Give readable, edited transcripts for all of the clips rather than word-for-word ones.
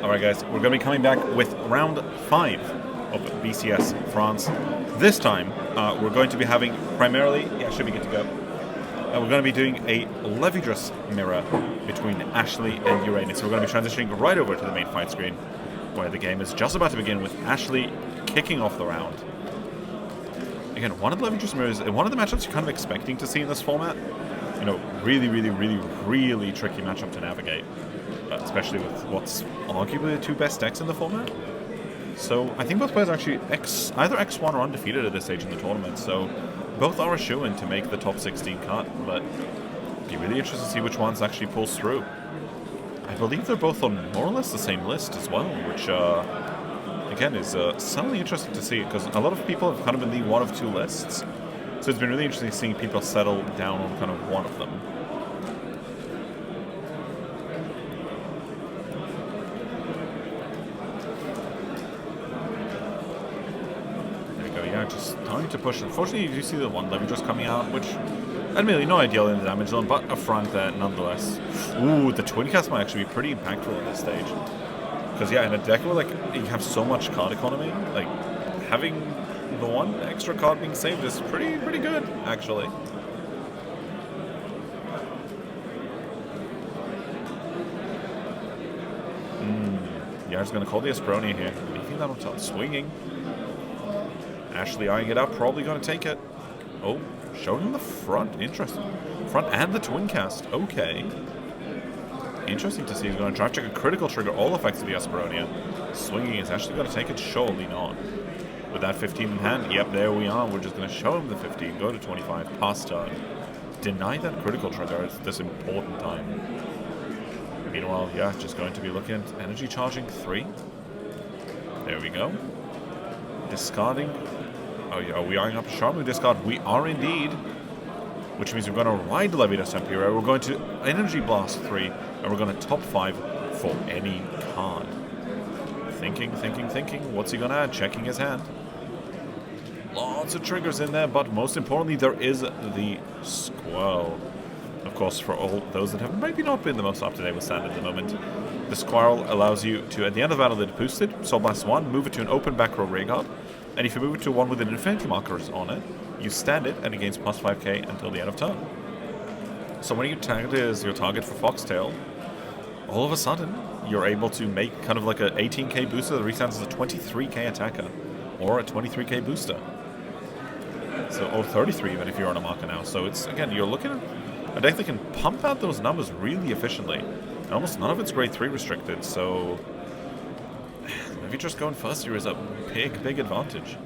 Alright guys, we're going to be coming back with round 5 of BCS France. This time, we're going to be having primarily, yeah, should be good to go. We're going to be doing a Levidras mirror between Ashley and Uranus. So we're going to be transitioning right over to the main fight screen, where the game is just about to begin with Ashley kicking off the round. Again, one of the Levidras mirrors, one of the matchups you're kind of expecting to see in this format. You know, really tricky matchup to navigate. Especially with what's arguably the two best decks in the format. So I think both players are actually either X1 or undefeated at this stage in the tournament, so both are a shoo-in to make the top 16 cut, but it'd be really interesting to see which ones actually pulls through. I believe they're both on more or less the same list as well, which again is certainly interesting to see, because a lot of people have kind of been the one of two lists, so it's been really interesting seeing people settle down on kind of one of them. Just starting to push. Unfortunately, you do see the one Levidras coming out, which admittedly not ideal in the damage zone, but a front there nonetheless. Ooh, the twin cast might actually be pretty impactful at this stage. Because yeah, in a deck where like you have so much card economy, like having the one extra card being saved is pretty good actually. Yeah, just gonna call the Esperonia here. Leaving that on top, swinging. Ashley eyeing it up, probably going to take it. Oh, showing him the front. Interesting. Front and the twin cast. Okay. Interesting to see. He's going to drive check a critical trigger all effects of the Esperonia. Swinging is Ashley going to take it? Surely not. With that 15 in hand, yep, there we are. We're just going to show him the 15, go to 25, pass turn. Deny that critical trigger at this important time. Meanwhile, yeah, just going to be looking at energy charging 3. There we go. Discarding. Oh yeah, are we eyeing up a Shamu discard? We are indeed. Which means we're going to ride Levidras Empireo. We're going to Energy Blast 3. And we're going to top 5 for any card. Thinking. What's he going to add? Checking his hand. Lots of triggers in there, but most importantly, there is the Squirrel. Of course, for all those that have maybe not been the most up-to-date with Standard at the moment, the Squirrel allows you to, at the end of the battle that it boosted, Soul Blast 1, move it to an open back row rear guard, and if you move it to one with an infinity markers on it, you stand it and it gains plus 5k until the end of turn. So when you tag it as your target for Foxtail, all of a sudden, you're able to make kind of like a 18k booster that restands as a 23k attacker, or a 23k booster. So, or 33 even if you're on a marker now. So it's, again, you're looking at a deck that can pump out those numbers really efficiently. And almost none of it's grade 3 restricted, so if you're just going first here is a big advantage.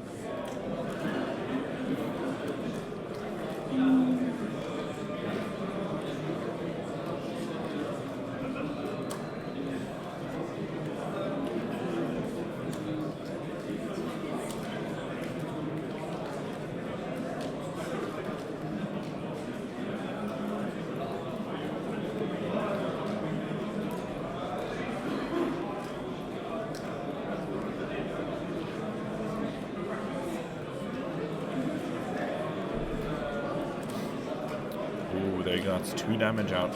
There you go, that's 2 damage out.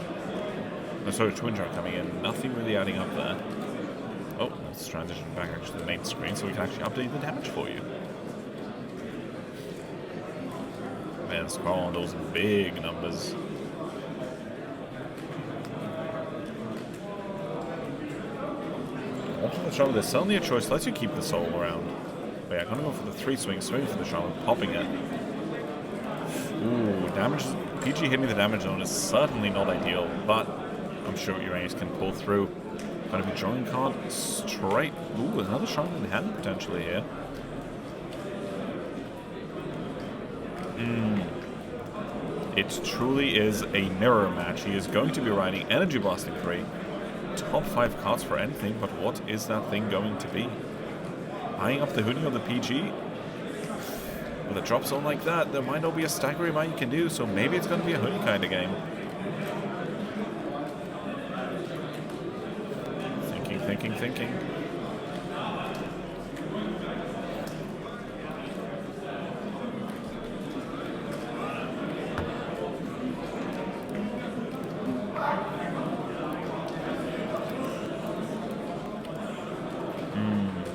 Oh, sorry, twin jar coming in. Nothing really adding up there. Oh, let's transition back actually to the main screen so we can actually update the damage for you. Man, scroll on those big numbers. Also, the trouble, there's certainly a choice. Lets you keep the soul around. But yeah, I'm gonna go for the 3 swing for the shaman, popping it. Ooh, damage. PG hitting the damage zone is certainly not ideal, but I'm sure Uranus can pull through. Going to be drawing card straight. Ooh, another shaman in hand potentially here. It truly is a mirror match. He is going to be riding Energy Blasting 3. Top 5 cards for anything, but what is that thing going to be? Eyeing up the Hooning of the PG. With a drop zone like that, there might not be a staggering amount you can do, so maybe it's going to be a Hooning kind of game. Thinking.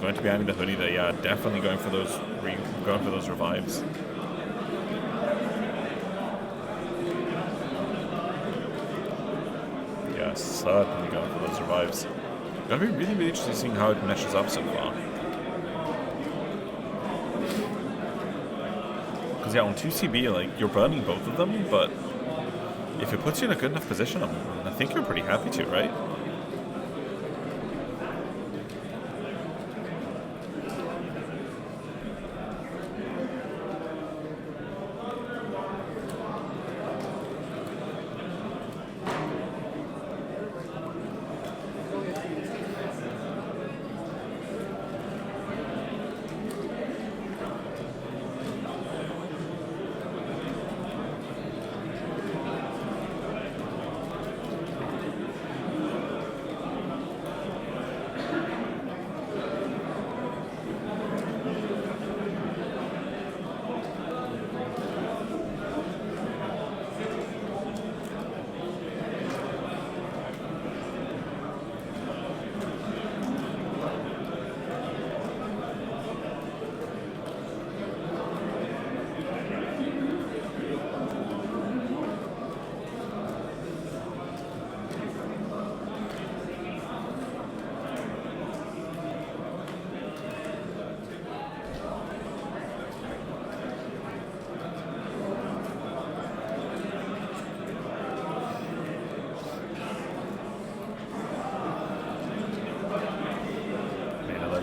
going to be adding the hoodie there. Yeah, definitely going for those revives. Yeah, certainly going for those revives. Gonna be really, really interesting seeing how it meshes up so far. Because yeah, on 2CB, like, you're burning both of them, but if it puts you in a good enough position, I think you're pretty happy to, right?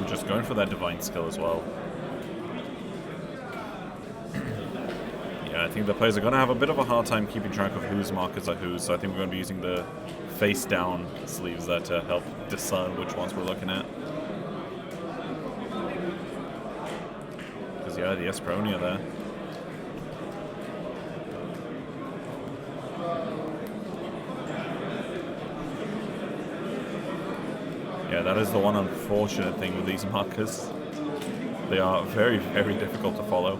Just going for that divine skill as well. Yeah, I think the players are going to have a bit of a hard time keeping track of whose markers are whose, so I think we're going to be using the face down sleeves there to help discern which ones we're looking at. Because yeah, the Esperonia there. Yeah, that is the one unfortunate thing with these markers. They are very, very difficult to follow.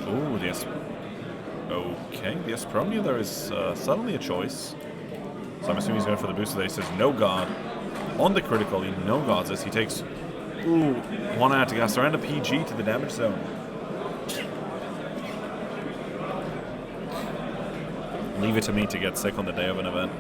Ooh, okay, the Esperonia there is suddenly a choice. So I'm assuming he's going for the booster there. He says no guard. On the critical, he no guards this. He takes, one out to gas around a PG to the damage zone. Leave it to me to get sick on the day of an event.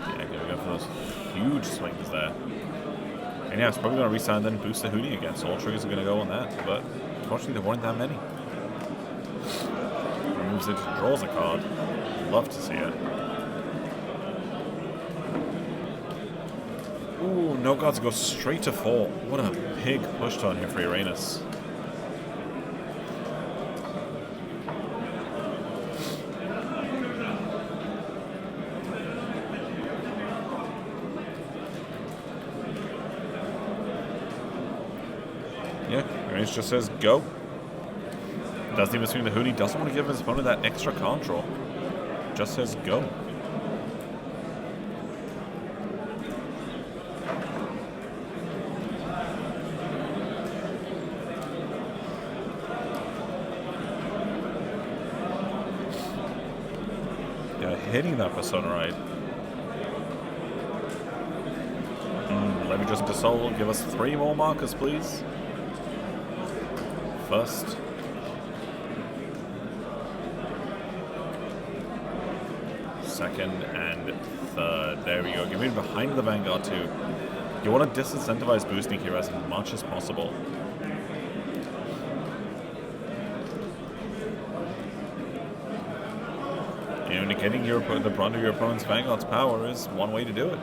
Yeah, gonna go for those huge swings there. And yeah, it's probably going to resign and then boost the hoodie again, so all triggers are going to go on that, but unfortunately there weren't that many. Removes it, draws a card. Love to see it. Ooh, no gods go straight to 4. What a big push turn here for Uranus. Yeah, Uranus just says go. Doesn't even swing the hoodie, doesn't want to give his opponent that extra control. Just says go. Yeah, hitting that Persona Ride. Levidras into Soul, give us 3 more markers, please. First. Second and third. There we go. Give me behind the Vanguard too. You want to disincentivize boosting here as much as possible. You know, negating the brunt of your opponent's Vanguard's power is one way to do it.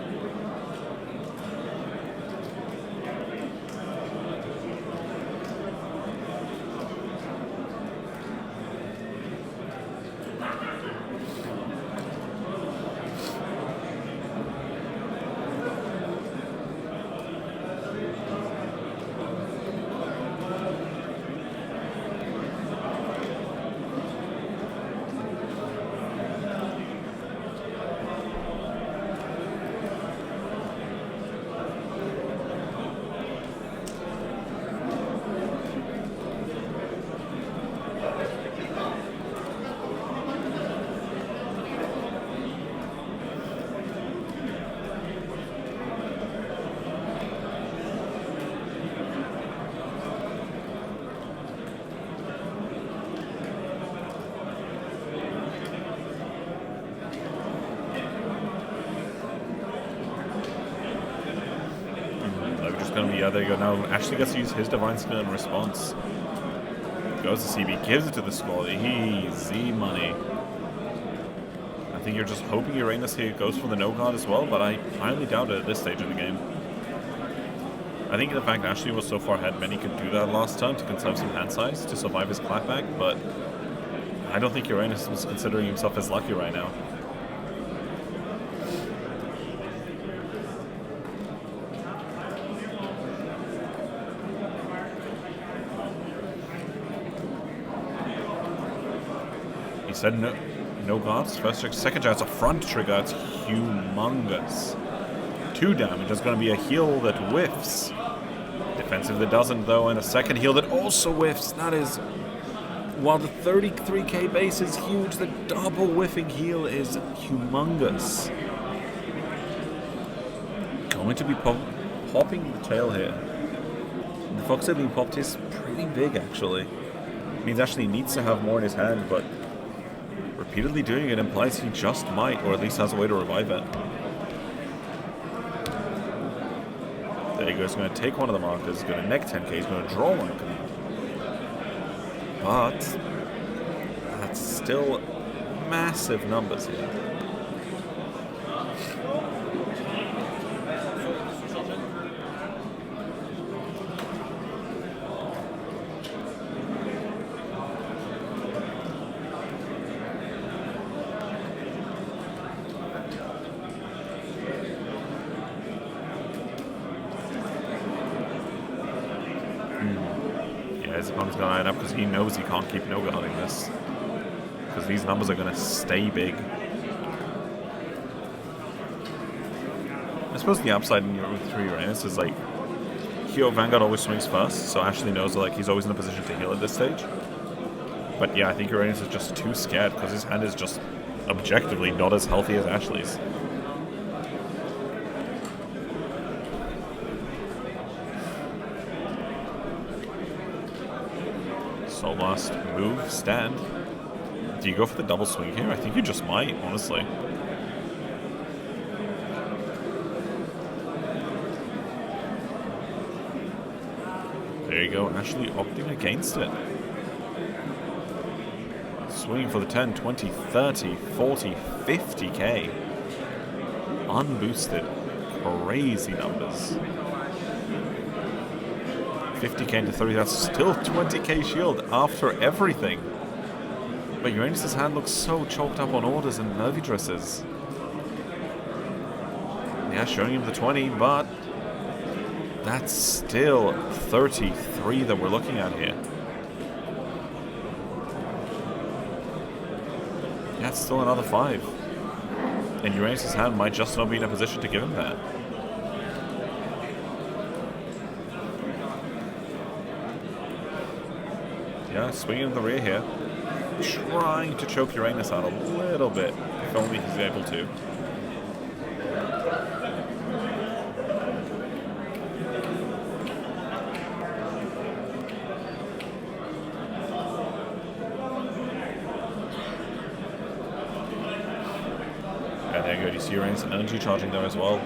going to be, there you go. Now Ashley gets to use his Divine Skill in response. Goes to CB, gives it to the skull. Easy money. I think you're just hoping Uranus here goes for the no god as well, but I highly doubt it at this stage of the game. I think the fact Ashley was so far ahead, many could do that last turn to conserve some hand size to survive his clapback, but I don't think Uranus was considering himself as lucky right now. He said no gods. First trigger, second trigger, it's a front trigger. It's humongous. 2 damage. There's going to be a heal that whiffs. Defensive that doesn't, though, and a second heal that also whiffs. That is, while the 33k base is huge, the double whiffing heal is humongous. Going to be popping the tail here. The fox that being popped is pretty big, actually. It means Ashley needs to have more in his hand, but repeatedly doing it implies he just might, or at least has a way to revive it. There he goes. He's going to take one of the markers. He's going to neg 10k. He's going to draw one. But that's still massive numbers here. His opponent's going to line up because he knows he can't keep no-guarding this. Because these numbers are going to stay big. I suppose the upside in your 3 Uranus is like, Hero Vanguard always swings first, so Ashley knows that like he's always in a position to heal at this stage. But yeah, I think Uranus is just too scared because his hand is just objectively not as healthy as Ashley's. So last move, stand. Do you go for the double swing here? I think you just might, honestly. There you go, Ashley opting against it. Swinging for the 10, 20, 30, 40, 50k. Unboosted. Crazy numbers. 50k into 30, that's still 20k shield after everything. But Uranus' hand looks so choked up on orders and Levidras. Yeah, showing him the 20, but that's still 33 that we're looking at here. Yeah, it's still another 5. And Uranus' hand might just not be in a position to give him that. Yeah, swinging in the rear here. Trying to choke Uranus out a little bit, if only he's able to. Yeah, there you go. You see Uranus energy charging there as well.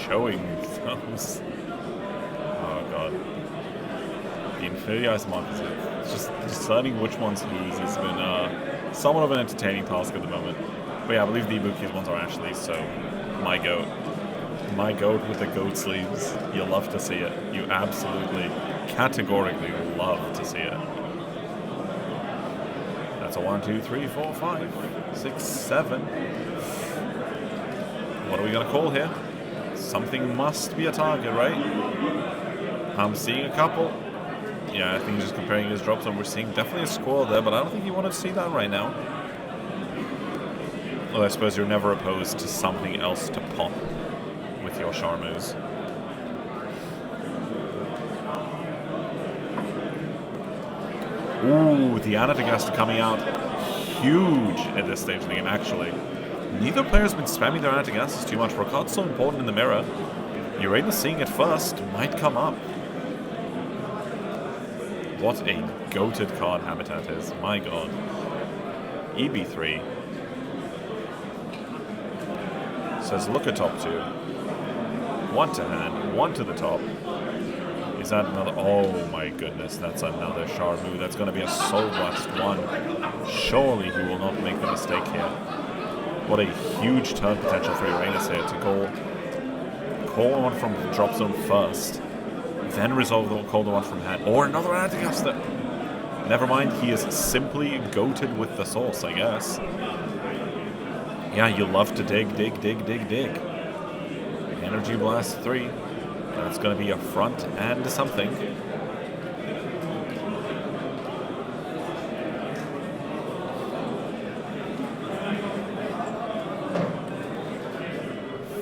Showing thumbs. Oh god. The Infinity Eyes markers, just deciding which ones to use has been somewhat of an entertaining task at the moment. But yeah, I believe the Ibukis ones are Ashley, so my goat. My goat with the goat sleeves. You love to see it. You absolutely, categorically love to see it. That's a 1, 2, 3, 4, 5, 6, 7. What are we going to call here? Something must be a target, right? I'm seeing a couple. Yeah, I think just comparing his drops, and we're seeing definitely a squirrel there, but I don't think you want to see that right now. Well, I suppose you're never opposed to something else to pop with your Charmeuse. Ooh, the Anatogasta coming out huge at this stage of the game, actually. Neither player has been spamming their Anatogastas too much. For a card so important in the mirror, Uranus seeing it first might come up. What a goated card Habitat is. My god. EB3. Says look at top 2. One to hand, one to the top. Is that another? Oh my goodness, that's another Charmeuse. That's going to be a Soul Blast 1. Surely he will not make the mistake here. What a huge turn potential for Uranus here to call one from drop zone first, then resolve the call the one from hand. Or another Anatogasta. Never mind, he is simply goated with the source, I guess. Yeah, you love to dig. Energy Blast 3. That's going to be a front and something.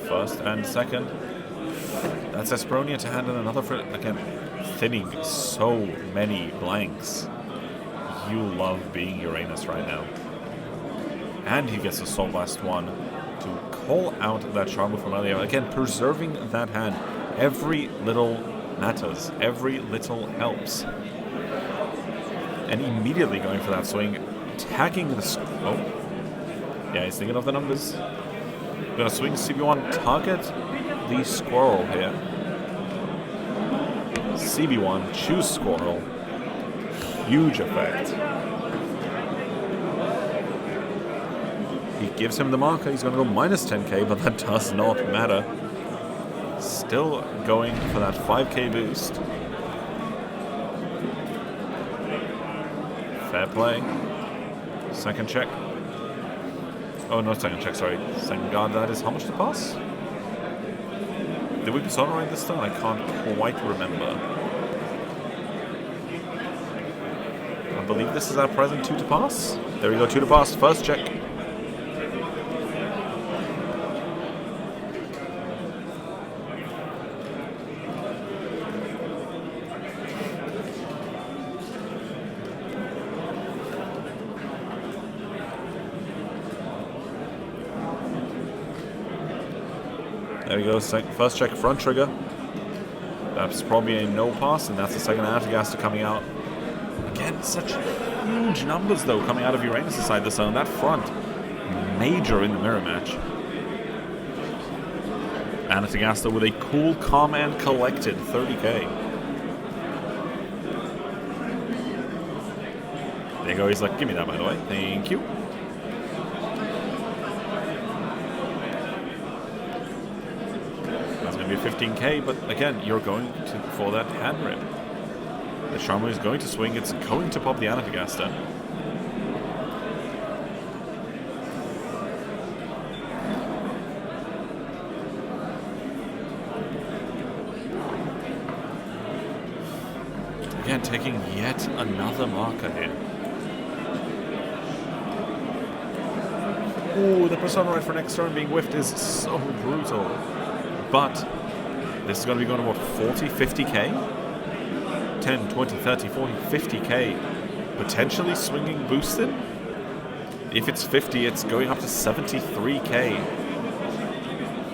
First and second. That's Esperonia to hand in another for, again, thinning so many blanks. You love being Uranus right now. And he gets a Soul Blast 1 to call out that Charmeuse from earlier. Again, preserving that hand. Every little matters. Every little helps. And immediately going for that swing, tagging the... Oh. Yeah, he's thinking of the numbers. Gonna swing CB1, target the squirrel here. CB1, choose squirrel. Huge effect. He gives him the marker. He's going to go minus 10k, but that does not matter. Still going for that 5k boost. Fair play. Second check. Oh, no second check, sorry. Second guard, that is how much to pass? Did we persona right this time? I can't quite remember. I believe this is our present 2 to pass. There we go, 2 to pass. First check. There we go, first check front trigger. That's probably a no pass, and that's the second Anatogasta coming out. Again, such huge numbers though coming out of Uranus' side this zone. That front, major in the mirror match. Anatogasta with a cool, calm, and collected 30k. There you go, he's like, give me that by the way, thank you. That's going to be 15k, but again, you're going for that hand rip. The Charmeuse is going to swing, it's going to pop the Anatogasta. Again, taking yet another marker here. Ooh, the persona right for next turn being whiffed is so brutal. But this is going to be going to what, 40, 50k? 10, 20, 30, 40, 50k. Potentially swinging boosted? If it's 50, it's going up to 73k.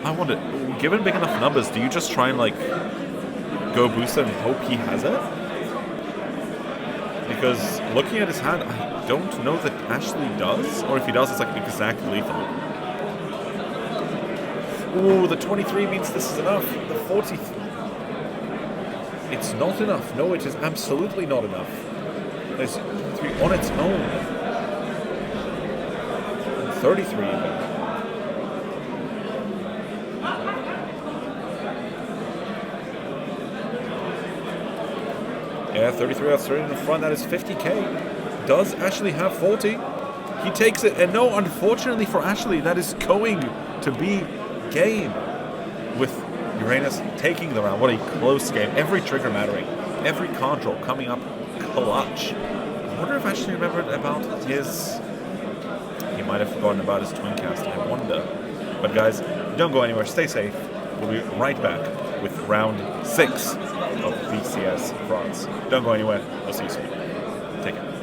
I wonder, given big enough numbers, do you just try and like go boosted and hope he has it? Because looking at his hand, I don't know that Ashley does. Or if he does, it's like exact lethal. Ooh, the 23 means this is enough. The 40... It's not enough. No, it is absolutely not enough. There's 23 on its own. And 33 even. Yeah, 33 out straight in the front. That is 50k. Does Ashley have 40? He takes it. And no, unfortunately for Ashley, that is going to be game with Uranus taking the round. What a close game. Every trigger mattering. Every control coming up clutch. I wonder if Ashley remembered about his... He might have forgotten about his twin cast, I wonder. But guys, don't go anywhere. Stay safe. We'll be right back with round 6 of VCS France. Don't go anywhere. I'll see you soon. Take care.